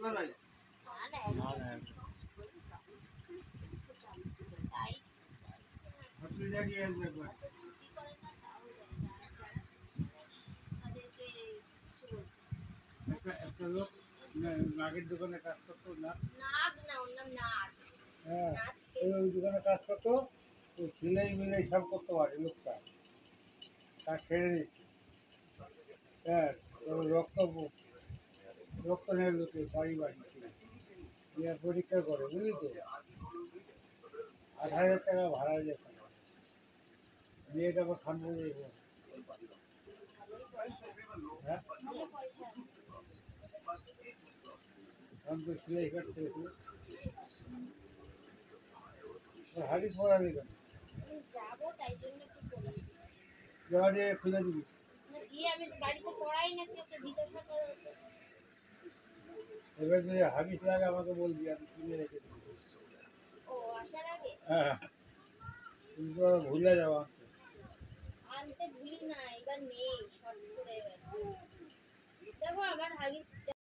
না না একটা লোক নাগের দোকানে কাজ করতো না, হ্যাঁ ওই দোকানে কাজ করতো, তো সিলাই মিলাই সব করতে পারে লোকটা, তার ছেড়ে দিচ্ছে। হ্যাঁ, তো রক্ত নেয় লোকে বাড়ি বাড়ি দিয়ে পরীক্ষা করে, বুঝলি তো। 8,000 টাকা ভাড়া যেত, মেয়েটা আবার খানবো দেবো। হ্যাঁ, আমি তো সিলাই করতে হাড়ি পড়ালি কেন, যাবো তাই জন্য কি করি এবার যে খুলে দিবি। গিয়ে আমি বাড়িতে পড়াই নাকি ওকে জিজ্ঞাসা করো এবার যদি হাগিস লাগে আমাকে বলবি, আমি কিনে রেখে দেবো। ও আসার আগে হ্যাঁ, তুমি তো ভুলে যাওয়া। আনতে ভুলি না এবার নেই শর্ট করে গেছে দেখো আমার হাগিস